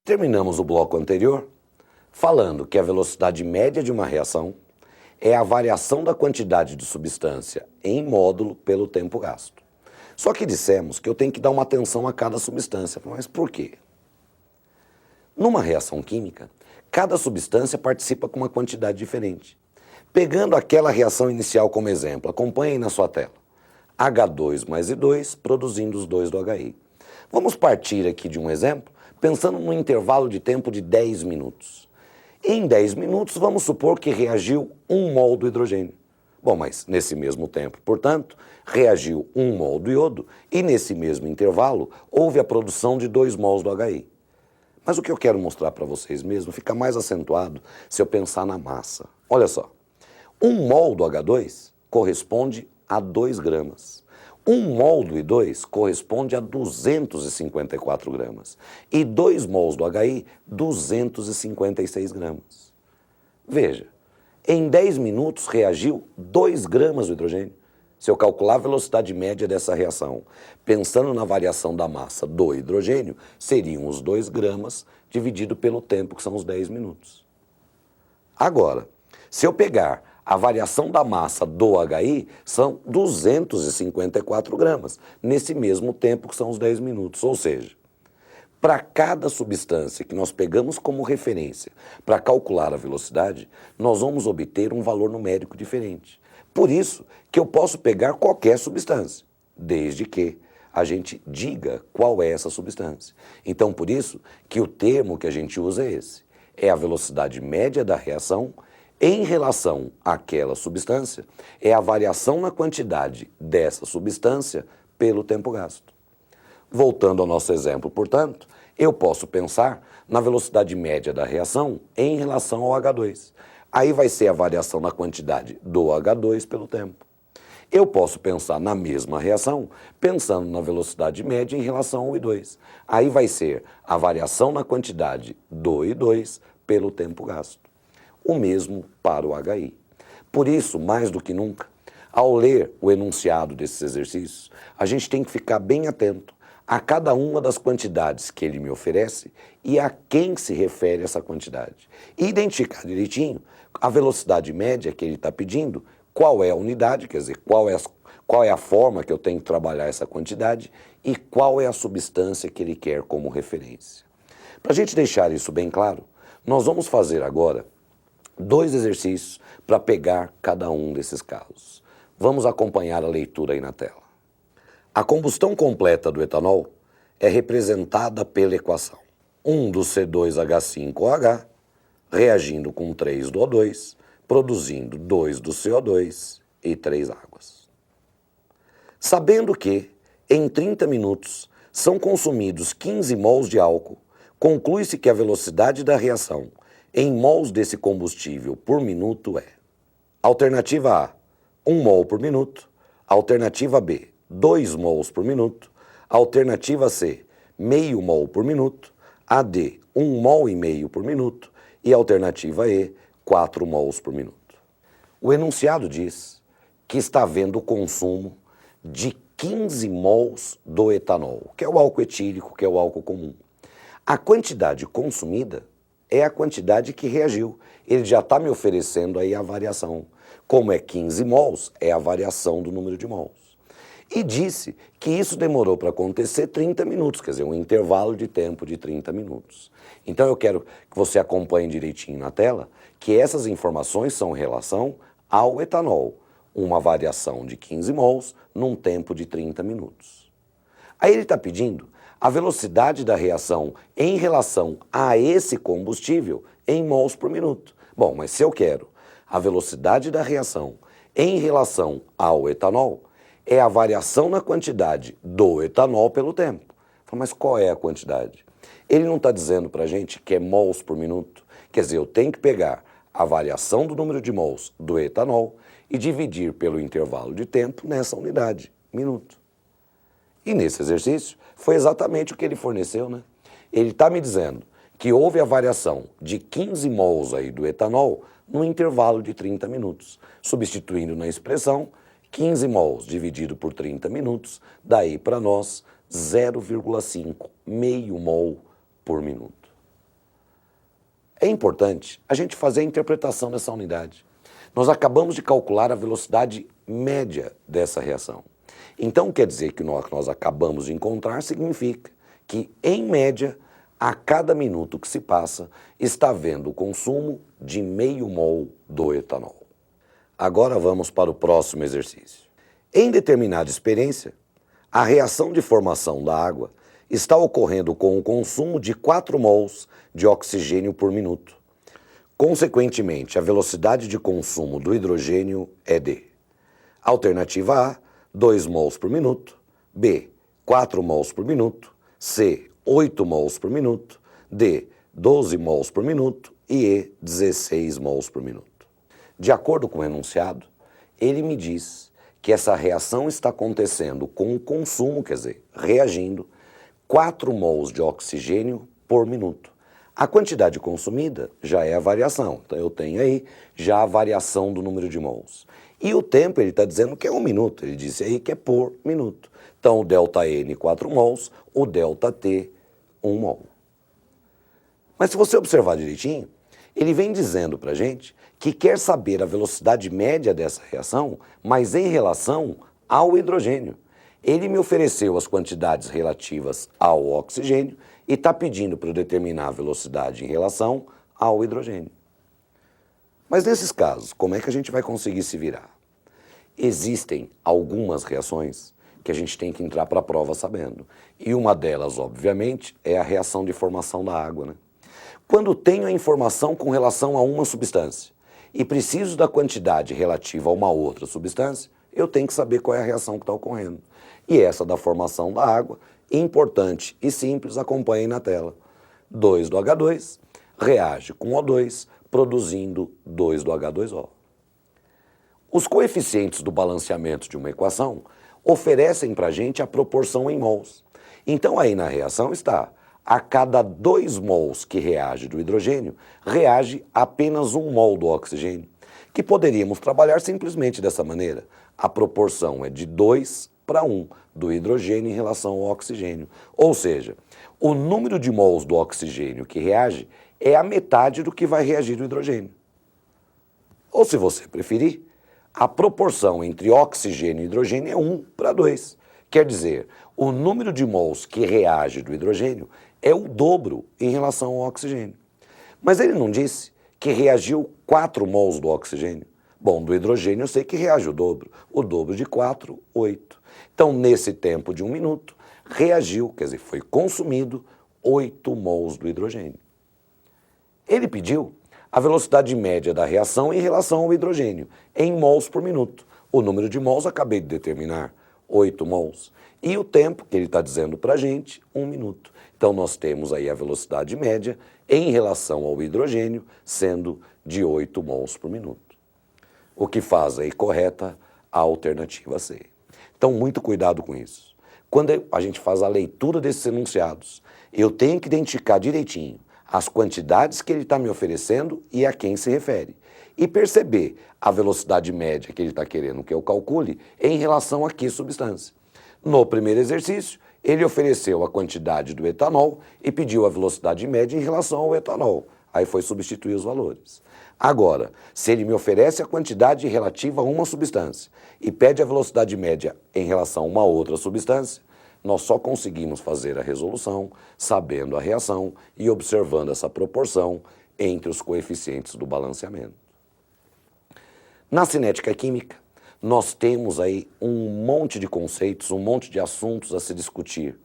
Terminamos o bloco anterior falando que a velocidade média de uma reação é a variação da quantidade de substância em módulo pelo tempo gasto. Só que dissemos que eu tenho que dar uma atenção a cada substância. Mas por quê? Numa reação química, cada substância participa com uma quantidade diferente. Pegando aquela reação inicial como exemplo, acompanhe aí na sua tela. H2 mais I2 produzindo os dois do HI. Vamos partir aqui de um exemplo, pensando num intervalo de tempo de 10 minutos. Em 10 minutos, vamos supor que reagiu 1 mol do hidrogênio. Bom, mas nesse mesmo tempo, portanto, reagiu 1 mol do iodo e nesse mesmo intervalo houve a produção de 2 mols do HI. Mas o que eu quero mostrar para vocês mesmo fica mais acentuado se eu pensar na massa. Olha só, 1 mol do H2 corresponde a 2 gramas. 1 mol do I2 corresponde a 254 gramas. E 2 mols do HI, 256 gramas. Veja, em 10 minutos reagiu 2 gramas do hidrogênio. Se eu calcular a velocidade média dessa reação, pensando na variação da massa do hidrogênio, seriam os 2 gramas dividido pelo tempo, que são os 10 minutos. Agora, se eu pegar a variação da massa do HI, são 254 gramas, nesse mesmo tempo que são os 10 minutos. Ou seja, para cada substância que nós pegamos como referência para calcular a velocidade, nós vamos obter um valor numérico diferente. Por isso que eu posso pegar qualquer substância, desde que a gente diga qual é essa substância. Então, por isso que o termo que a gente usa é esse. É a velocidade média da reação em relação àquela substância, é a variação na quantidade dessa substância pelo tempo gasto. Voltando ao nosso exemplo, portanto, eu posso pensar na velocidade média da reação em relação ao H2. Aí vai ser a variação na quantidade do H2 pelo tempo. Eu posso pensar na mesma reação pensando na velocidade média em relação ao I2. Aí vai ser a variação na quantidade do I2 pelo tempo gasto. O mesmo para o HI. Por isso, mais do que nunca, ao ler o enunciado desses exercícios, a gente tem que ficar bem atento a cada uma das quantidades que ele me oferece e a quem se refere essa quantidade. E identificar direitinho a velocidade média que ele está pedindo, qual é a unidade, quer dizer, qual é a forma que eu tenho que trabalhar essa quantidade e qual é a substância que ele quer como referência. Para a gente deixar isso bem claro, nós vamos fazer agora 2 exercícios para pegar cada um desses casos. Vamos acompanhar a leitura aí na tela. A combustão completa do etanol é representada pela equação 1 do C2H5OH reagindo com 3 do O2, produzindo 2 do CO2 e 3 águas. Sabendo que, em 30 minutos, são consumidos 15 mols de álcool, conclui-se que a velocidade da reação em mols desse combustível por minuto é: alternativa A, 1 mol por minuto; alternativa B, 2 mols por minuto; alternativa C, meio mol por minuto; a D, 1 mol e meio por minuto; e alternativa E, 4 mols por minuto. O enunciado diz que está havendo o consumo de 15 mols do etanol, que é o álcool etílico, que é o álcool comum. A quantidade consumida é a quantidade que reagiu. Ele já está me oferecendo aí a variação. Como é 15 mols, é a variação do número de mols. E disse que isso demorou para acontecer 30 minutos, quer dizer, um intervalo de tempo de 30 minutos. Então eu quero que você acompanhe direitinho na tela que essas informações são em relação ao etanol, uma variação de 15 mols num tempo de 30 minutos. Aí ele está pedindo a velocidade da reação em relação a esse combustível em mols por minuto. Bom, mas se eu quero a velocidade da reação em relação ao etanol, é a variação na quantidade do etanol pelo tempo. Mas qual é a quantidade? Ele não está dizendo para a gente que é mols por minuto. Quer dizer, eu tenho que pegar a variação do número de mols do etanol e dividir pelo intervalo de tempo nessa unidade, minuto. E nesse exercício, foi exatamente o que ele forneceu, né? Ele está me dizendo que houve a variação de 15 mols aí do etanol no intervalo de 30 minutos, substituindo na expressão 15 mols dividido por 30 minutos, daí para nós 0,5, meio mol por minuto. É importante a gente fazer a interpretação dessa unidade. Nós acabamos de calcular a velocidade média dessa reação. Então, quer dizer que o que nós acabamos de encontrar significa que, em média, a cada minuto que se passa, está havendo o consumo de meio mol do etanol. Agora vamos para o próximo exercício. Em determinada experiência, a reação de formação da água está ocorrendo com o consumo de 4 mols de oxigênio por minuto. Consequentemente, a velocidade de consumo do hidrogênio é de: alternativa A, 2 mols por minuto, B, 4 mols por minuto, C, 8 mols por minuto, D, 12 mols por minuto e E, 16 mols por minuto. De acordo com o enunciado, ele me diz que essa reação está acontecendo com o consumo, quer dizer, reagindo, 4 mols de oxigênio por minuto. A quantidade consumida já é a variação, então eu tenho aí já a variação do número de mols. E o tempo ele está dizendo que é 1 minuto, ele disse aí que é por minuto. Então o ΔN 4 mols, o ΔT 1 mol. Mas se você observar direitinho, ele vem dizendo para a gente que quer saber a velocidade média dessa reação, mas em relação ao hidrogênio. Ele me ofereceu as quantidades relativas ao oxigênio e está pedindo para eu determinar a velocidade em relação ao hidrogênio. Mas nesses casos, como é que a gente vai conseguir se virar? Existem algumas reações que a gente tem que entrar para a prova sabendo. E uma delas, obviamente, é a reação de formação da água, né? Quando tenho a informação com relação a uma substância e preciso da quantidade relativa a uma outra substância, eu tenho que saber qual é a reação que está ocorrendo. E essa da formação da água, importante e simples, acompanhem na tela. 2 do H2 reage com O2, produzindo 2 do H2O. Os coeficientes do balanceamento de uma equação oferecem para a gente a proporção em mols. Então aí na reação está: a cada 2 mols que reage do hidrogênio, reage apenas 1 mol do oxigênio, que poderíamos trabalhar simplesmente dessa maneira. A proporção é de 2 para 1 do hidrogênio em relação ao oxigênio. Ou seja, o número de mols do oxigênio que reage é a metade do que vai reagir do hidrogênio. Ou se você preferir, a proporção entre oxigênio e hidrogênio é 1 para 2. Quer dizer, o número de mols que reage do hidrogênio é o dobro em relação ao oxigênio. Mas ele não disse que reagiu 4 mols do oxigênio. Bom, do hidrogênio eu sei que reage o dobro de 4, 8. Então, nesse tempo de 1 minuto, reagiu, quer dizer, foi consumido 8 mols do hidrogênio. Ele pediu a velocidade média da reação em relação ao hidrogênio, em mols por minuto. O número de mols acabei de determinar, 8 mols. E o tempo que ele está dizendo para a gente, 1 minuto. Então nós temos aí a velocidade média em relação ao hidrogênio, sendo de 8 mols por minuto. O que faz aí correta a alternativa C. Então muito cuidado com isso. Quando a gente faz a leitura desses enunciados, eu tenho que identificar direitinho as quantidades que ele está me oferecendo e a quem se refere. E perceber a velocidade média que ele está querendo que eu calcule em relação a que substância. No primeiro exercício, ele ofereceu a quantidade do etanol e pediu a velocidade média em relação ao etanol. Aí foi substituir os valores. Agora, se ele me oferece a quantidade relativa a uma substância e pede a velocidade média em relação a uma outra substância, nós só conseguimos fazer a resolução sabendo a reação e observando essa proporção entre os coeficientes do balanceamento. Na cinética química, nós temos aí um monte de conceitos, um monte de assuntos a se discutir.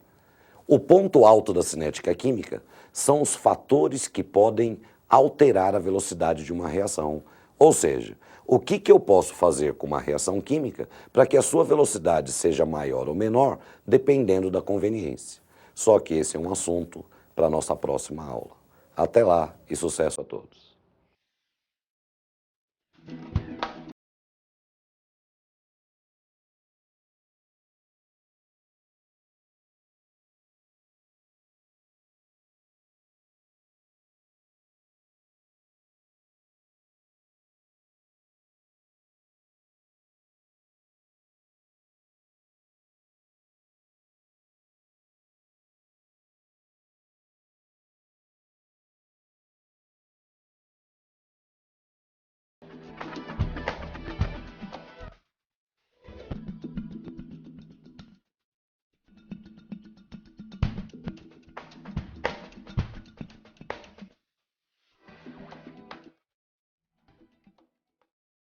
O ponto alto da cinética química são os fatores que podem alterar a velocidade de uma reação. Ou seja, o que eu posso fazer com uma reação química para que a sua velocidade seja maior ou menor, dependendo da conveniência. Só que esse é um assunto para a nossa próxima aula. Até lá e sucesso a todos.